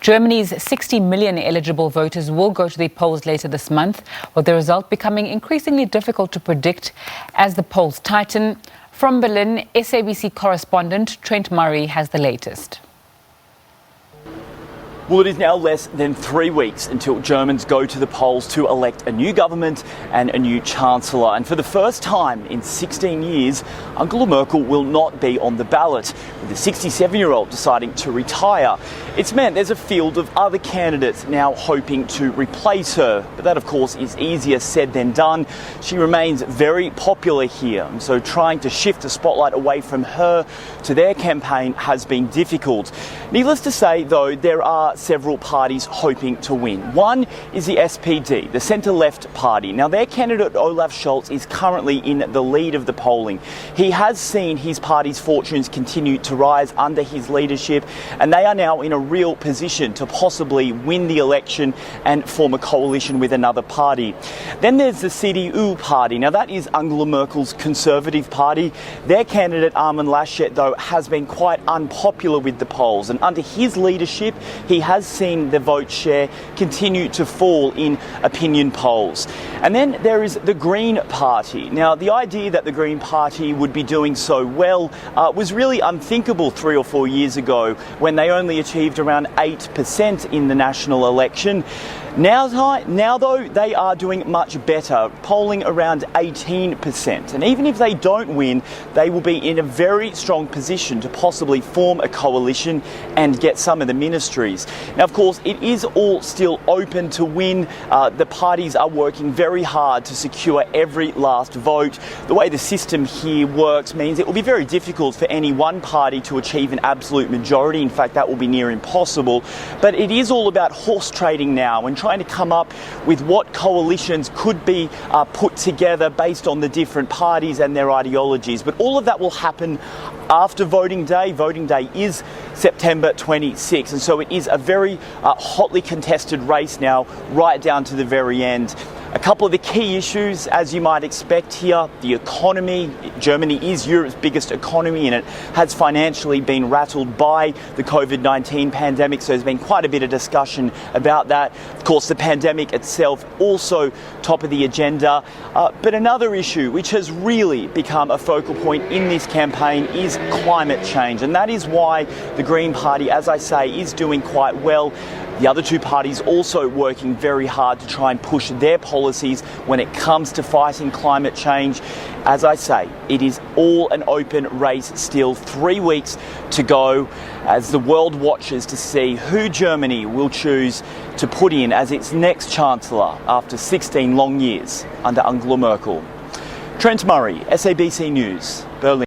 Germany's 60 million eligible voters will go to the polls later this month, with the result becoming increasingly difficult to predict as the polls tighten. From Berlin, SABC correspondent Trent has the latest. Well, it is now less than 3 weeks until Germans go to the polls to elect a new government and a new Chancellor. And for the first time in 16 years, Angela Merkel will not be on the ballot, with the 67-year-old deciding to retire. It's meant there's a field of other candidates now hoping to replace her. But that, of course, is easier said than done. She remains very popular here, and so trying to shift the spotlight away from her to their campaign has been difficult. Needless to say, though, there are several parties hoping to win. One is the SPD, the centre-left party. Now, their candidate Olaf Scholz is currently in the lead of the polling. He has seen his party's fortunes continue to rise under his leadership, and they are now in a real position to possibly win the election and form a coalition with another party. Then there's the CDU party. Now, that is Angela Merkel's Conservative Party. Their candidate Armin Laschet, though, has been quite unpopular with the polls, and under his leadership, he has seen the vote share continue to fall in opinion polls. And then there is the Green Party. Now, the idea that the Green Party would be doing so well was really unthinkable 3 or 4 years ago, when they only achieved around 8% in the national election. Now, though, they are doing much better, polling around 18%. And even if they don't win, they will be in a very strong position to possibly form a coalition and get some of the ministries. Now, of course, it is all still open to win. The parties are working very hard to secure every last vote. The way the system here works means it will be very difficult for any one party to achieve an absolute majority. In fact, that will be near impossible. But it is all about horse trading now and trying to come up with what coalitions could be put together based on the different parties and their ideologies. But all of that will happen after voting day. Voting day is September 26, and so it is a very hotly contested race now, right down to the very end. A couple of the key issues, as you might expect here, the economy. Germany is Europe's biggest economy, and it has financially been rattled by the COVID-19 pandemic, so there's been quite a bit of discussion about that. Of course, the pandemic itself also top of the agenda. But another issue which has really become a focal point in this campaign is climate change, and that is why the Green Party, as I say, is doing quite well. The other two parties also working very hard to try and push their policies when it comes to fighting climate change. As I say, it is all an open race still. 3 weeks to go as the world watches to see who Germany will choose to put in as its next Chancellor after 16 long years under Angela Merkel. Trent, SABC News, Berlin.